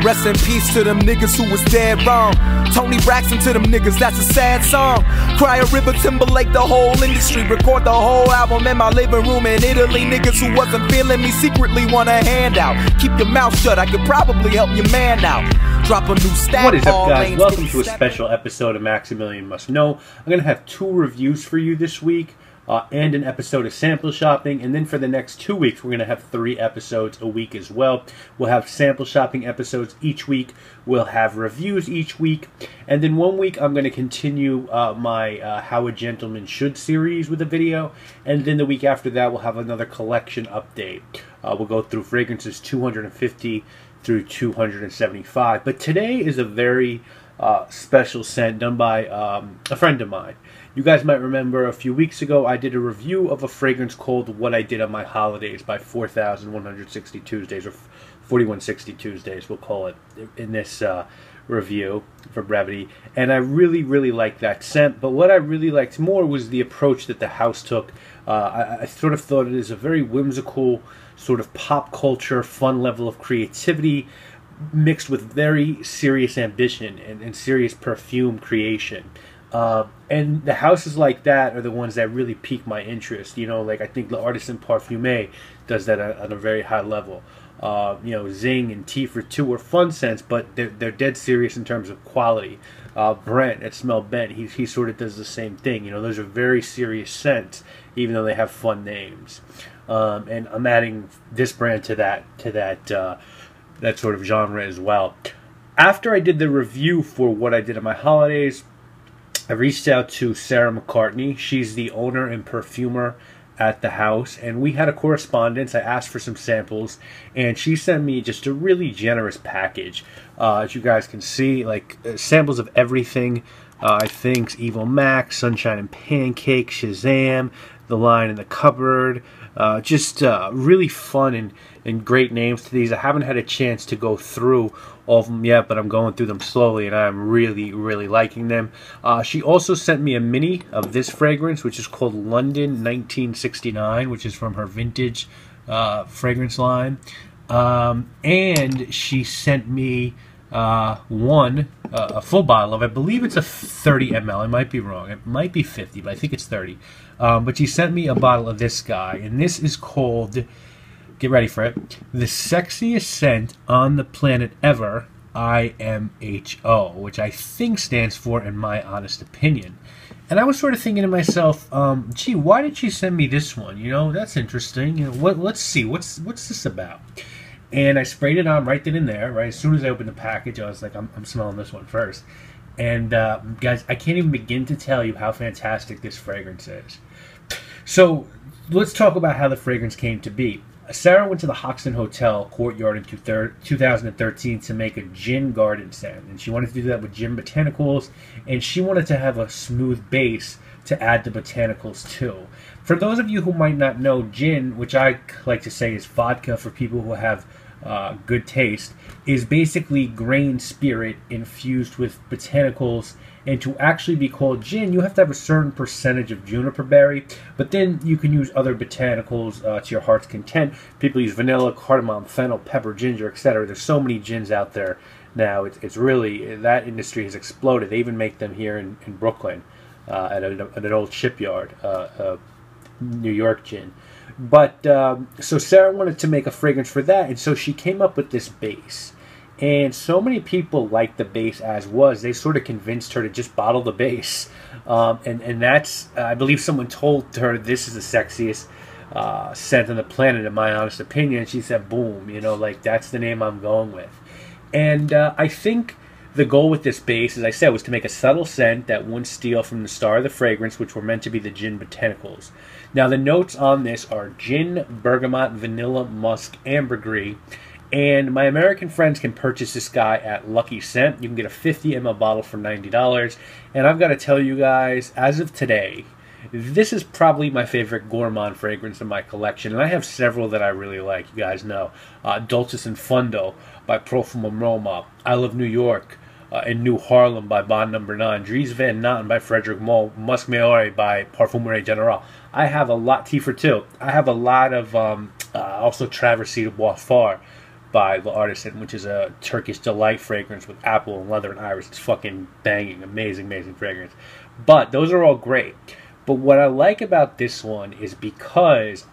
Rest in peace to them niggas who was dead wrong. Tony Braxton to them niggas, that's a sad song. Cry a river, Timberlake the whole industry. Record the whole album in my living room in Italy. Niggas who wasn't feeling me secretly want a handout. Keep your mouth shut, I could probably help your man out. Drop a new stat. What is up, guys? Welcome to a special episode of Maximilian Must Know. I'm going to have 2 reviews for you this week. And an episode of sample shopping, and then for the next 2 weeks we're going to have 3 episodes a week as well. We'll have sample shopping episodes each week, we'll have reviews each week, and then 1 week I'm going to continue my How a Gentleman Should series with a video, and then the week after that we'll have another collection update. We'll go through fragrances 250 through 275, but today is a very special scent done by a friend of mine. You guys might remember a few weeks ago I did a review of a fragrance called What I Did on My Holidays by 4,160 Tuesdays, or 4160 Tuesdays we'll call it in this review for brevity. And I really liked that scent, but what I really liked more was the approach that the house took. I sort of thought it is a very whimsical, sort of pop culture, fun level of creativity mixed with very serious ambition and serious perfume creation. And the houses like that are the ones that really pique my interest. You know, like I think L'Artisan Parfumé does that on a very high level. You know, Zing and Tea for Two are fun scents, but they're dead serious in terms of quality. Brent at Smell Bent, he sort of does the same thing. You know, those are very serious scents, even though they have fun names. And I'm adding this brand to that sort of genre as well. After I did the review for What I Did on My Holidays, I reached out to Sarah McCartney. She's the owner and perfumer at the house, and we had a correspondence. I asked for some samples, and she sent me just a really generous package. As you guys can see, like samples of everything. I think Evil Max, Sunshine and Pancake, Shazam, The Line in the Cupboard. Just really fun and great names to these. I haven't had a chance to go through all of them yet, but I'm going through them slowly, and I'm really liking them. She also sent me a mini of this fragrance, which is called London 1969, which is from her vintage fragrance line. And she sent me a full bottle of, I believe it's a 30 ml. I might be wrong. It might be 50, but I think it's 30. But she sent me a bottle of this guy, and this is called, get ready for it, the Sexiest Scent on the Planet Ever, IMHO, which I think stands for In My Honest Opinion. And I was sort of thinking to myself, gee, why did she send me this one? You know, that's interesting. You know, let's see, what's this about? And I sprayed it on right then and there. Right as soon as I opened the package, I was like, I'm smelling this one first. And guys, I can't even begin to tell you how fantastic this fragrance is. So let's talk about how the fragrance came to be. Sarah went to the Hoxton Hotel Courtyard in 2013 to make a gin garden scent, and she wanted to do that with gin botanicals, and she wanted to have a smooth base to add the botanicals to. For those of you who might not know, gin, which I like to say is vodka for people who have good taste, is basically grain spirit infused with botanicals. And to actually be called gin, you have to have a certain percentage of juniper berry, but then you can use other botanicals to your heart's content. People use vanilla, cardamom, fennel, pepper, ginger, etc. There's so many gins out there now. It's really, that industry has exploded. They even make them here in Brooklyn at an old shipyard, New York gin. But so Sarah wanted to make a fragrance for that, and so she came up with this base. And so many people liked the base as was, they sort of convinced her to just bottle the base. And that's, I believe someone told her this is the sexiest scent on the planet, in my honest opinion. And she said, boom, you know, like that's the name I'm going with. And I think the goal with this base, as I said, was to make a subtle scent that wouldn't steal from the star of the fragrance, which were meant to be the gin botanicals. Now, the notes on this are gin, bergamot, vanilla, musk, ambergris. And my American friends can purchase this guy at Lucky Scent. You can get a 50 ml bottle for $90. And I've got to tell you guys, as of today, this is probably my favorite gourmand fragrance in my collection. And I have several that I really like, you guys know. Dulcis in Fundo by Profumum Roma. I Love New York in New Harlem by Bond No. 9. Dries Van Noten by Frederic Moll. Musc Maore by Parfumerie Generale. I have a lot, Tea for Two. I have a lot of also Traversée de Bois Fort by the Artisan, which is a Turkish delight fragrance with apple and leather and iris. It's fucking banging, amazing, amazing fragrance. But those are all great. But what I like about this one is because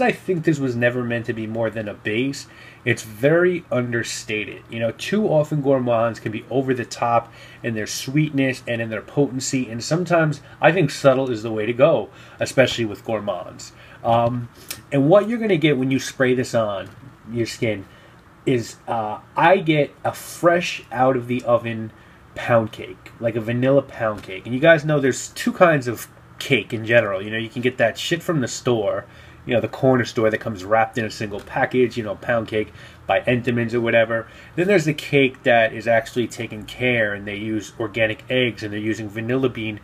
I think this was never meant to be more than a base, it's very understated. You know, too often gourmands can be over the top in their sweetness and in their potency, and sometimes I think subtle is the way to go, especially with gourmands. And what you're going to get when you spray this on your skin is I get a fresh out of the oven pound cake, like a vanilla pound cake. And you guys know there's two kinds of cake in general. You know, you can get that shit from the store, you know, the corner store that comes wrapped in a single package, you know, pound cake by Entenmann's or whatever. Then there's the cake that is actually taken care, and they use organic eggs, and they're using vanilla bean,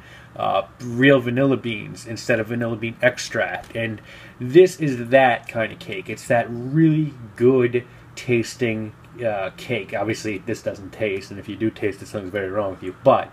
real vanilla beans instead of vanilla bean extract. And this is that kind of cake. It's that really good tasting cake. Obviously, this doesn't taste, and if you do taste it, something's very wrong with you. But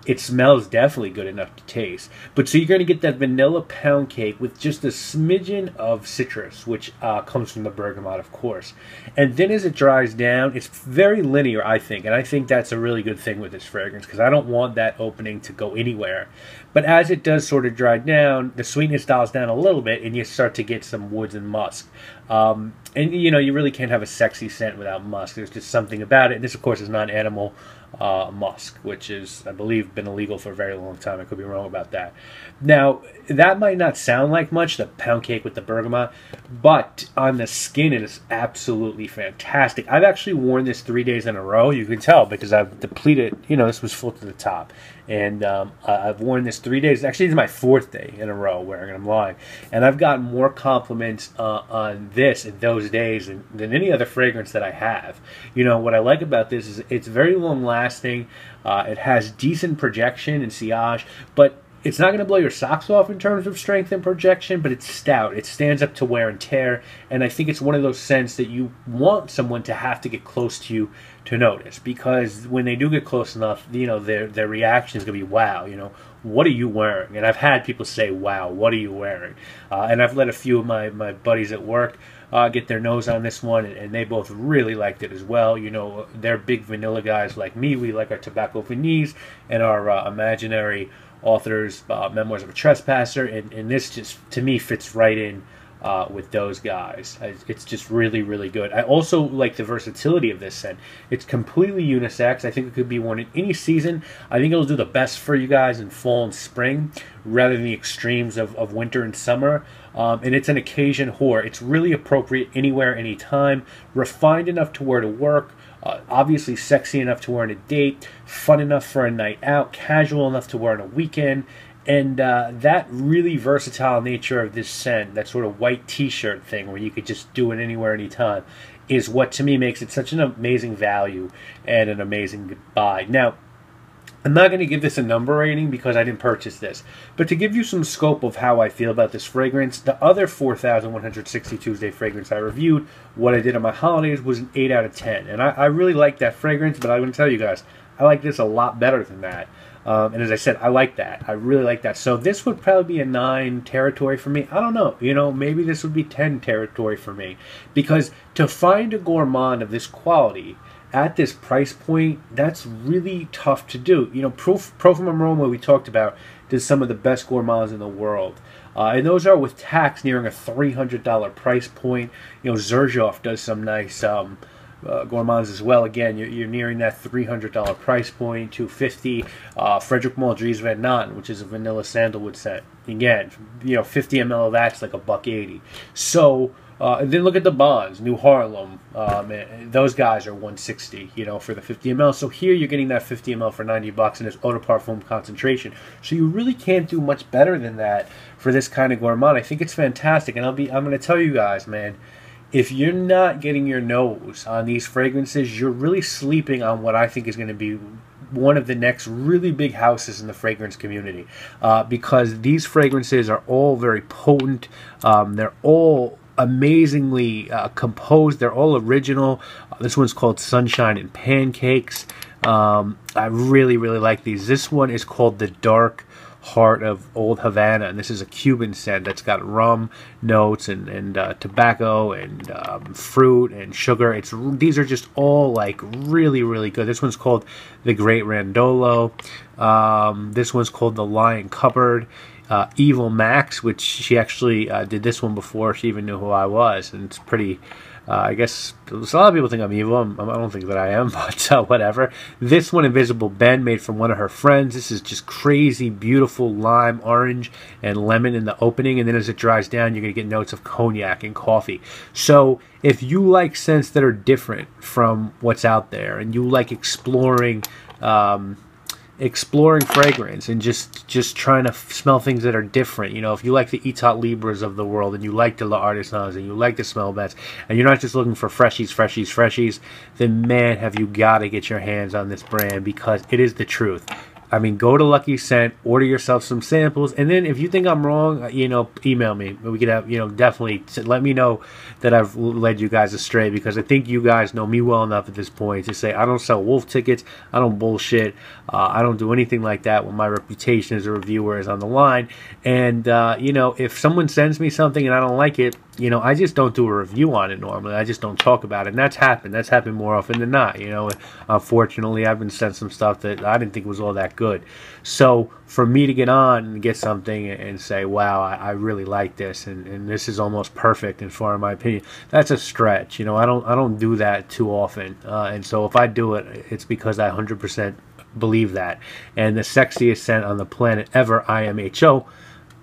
it smells definitely good enough to taste. But so you're going to get that vanilla pound cake with just a smidgen of citrus, which comes from the bergamot, of course. And then as it dries down, it's very linear, I think. And I think that's a really good thing with this fragrance, because I don't want that opening to go anywhere. But as it does sort of dry down, the sweetness dials down a little bit, and you start to get some woods and musk. And, you know, you really can't have a sexy scent without musk. There's just something about it. And this, of course, is non-animal musk, which is, I believe, been illegal for a very long time. I could be wrong about that. Now, that might not sound like much, the pound cake with the bergamot, but on the skin, it is absolutely fantastic. I've actually worn this 3 days in a row. You can tell because I've depleted, you know, this was full to the top. And I've worn this 3 days. Actually, this is my 4th day in a row wearing it. I'm lying. And I've gotten more compliments on this in those days than any other fragrance that I have. You know, what I like about this is it's very long lasting. It has decent projection and sillage, but it's not going to blow your socks off in terms of strength and projection, but it's stout. It stands up to wear and tear, and I think it's one of those scents that you want someone to have to get close to you to notice, because when they do get close enough, you know, their reaction is going to be, wow, you know, what are you wearing? And I've had people say, wow, what are you wearing? And I've let a few of my buddies at work get their nose on this one, and they both really liked it as well. You know, they're big vanilla guys like me. We like our Tobacco Vanille and our imaginary authors, Memoirs of a Trespasser, and this just, to me, fits right in with those guys. It's just really, really good. I also like the versatility of this scent. It's completely unisex. I think it could be worn in any season. I think it'll do the best for you guys in fall and spring, rather than the extremes of winter and summer. And it's an occasion whore. It's really appropriate anywhere, anytime. Refined enough to wear to work. Obviously sexy enough to wear on a date, fun enough for a night out, casual enough to wear on a weekend, and that really versatile nature of this scent, that sort of white t-shirt thing where you could just do it anywhere, anytime, is what to me makes it such an amazing value and an amazing buy. Now, I'm not going to give this a number rating because I didn't purchase this, but to give you some scope of how I feel about this fragrance, the other 4,160 Tuesday fragrance I reviewed, what I did on my holidays, was an 8 out of 10. And I really like that fragrance, but I'm going to tell you guys, I like this a lot better than that. And as I said, I like that. I really like that. So this would probably be a 9 territory for me. I don't know. You know, maybe this would be 10 territory for me. Because to find a gourmand of this quality at this price point, that's really tough to do. You know, Profum Aroma, we talked about, does some of the best gourmands in the world. And those are with tax nearing a $300 price point. You know, Xerjoff does some nice gourmands as well. Again, you're nearing that $300 price point, $250. Frederic Maudry's Van Natten, which is a vanilla sandalwood scent. Again, you know, 50 ml of that's like $1.80. So, and then look at the Bonds, New Harlem. Those guys are $160, you know, for the 50 ml. So here you're getting that 50 ml for $90, and it's eau de parfum concentration. So you really can't do much better than that for this kind of gourmand. I think it's fantastic, and I'm going to tell you guys, man, if you're not getting your nose on these fragrances, you're really sleeping on what I think is going to be one of the next really big houses in the fragrance community, because these fragrances are all very potent. They're all amazingly composed. They're all original. This one's called Sunshine and Pancakes. I really, really like these. This one is called the Dark heart of Old Havana, and this is a Cuban scent that's got rum notes and tobacco and fruit and sugar. These are just all like really, really good. This one's called the Great Randolo. This one's called the Lion Cupboard. Evil Max, which she actually did this one before she even knew who I was, and it's pretty. I guess a lot of people think I'm evil. I don't think that I am, but whatever. This one, Invisible Ben, made from one of her friends. This is just crazy, beautiful lime, orange, and lemon in the opening, and then as it dries down, you're going to get notes of cognac and coffee. So if you like scents that are different from what's out there, and you like exploring fragrance and just trying to smell things that are different. You know, if you like the Etat Libres of the world, and you like the La Artisans, and you like the smell beds, and you're not just looking for freshies, then man, have you got to get your hands on this brand, because it is the truth. I mean, go to Lucky Scent, order yourself some samples, and then if you think I'm wrong, you know, email me. We could have, you know, definitely let me know that I've led you guys astray, because I think you guys know me well enough at this point to say I don't sell wolf tickets, I don't bullshit, I don't do anything like that when my reputation as a reviewer is on the line. And, you know, if someone sends me something and I don't like it, you know, I just don't do a review on it normally. I just don't talk about it. And that's happened. That's happened more often than not. You know, unfortunately, I've been sent some stuff that I didn't think was all that good. So for me to get on and get something and say, wow, I really like this, and this is almost perfect in far in my opinion, that's a stretch. You know, I don't do that too often. And so if I do it, it's because I 100% believe that. And the sexiest scent on the planet ever, IMHO.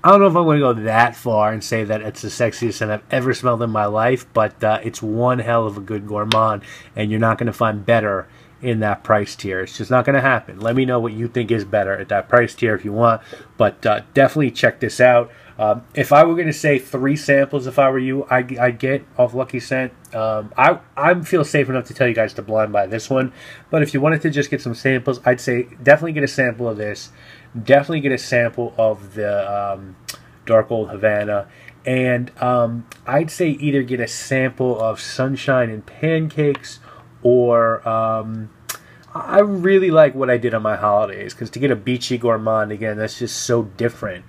I don't know if I'm going to go that far and say that it's the sexiest scent I've ever smelled in my life, but it's one hell of a good gourmand, and you're not going to find better in that price tier. It's just not going to happen. Let me know what you think is better at that price tier if you want, but definitely check this out. If I were going to say 3 samples, if I were you, I'd get off Lucky Scent. I feel safe enough to tell you guys to blind buy this one, but if you wanted to just get some samples, I'd say definitely get a sample of this. Definitely get a sample of the Dark Old Havana, and I'd say either get a sample of Sunshine and Pancakes, or I really like what I did on my holidays, because to get a beachy gourmand, again, that's just so different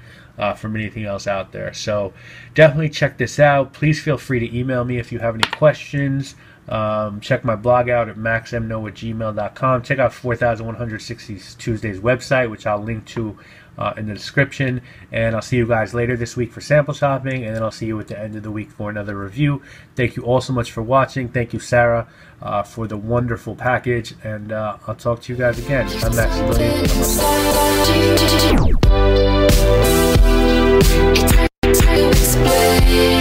from anything else out there. So definitely check this out. Please feel free to email me if you have any questions. Check my blog out at maxmno@gmail.com. Check out 4160 Tuesdays website, which I'll link to in the description. And I'll see you guys later this week for sample shopping, and then I'll see you at the end of the week for another review. Thank you all so much for watching. Thank you, Sarah, for the wonderful package, and I'll talk to you guys again. I'm Maximilian.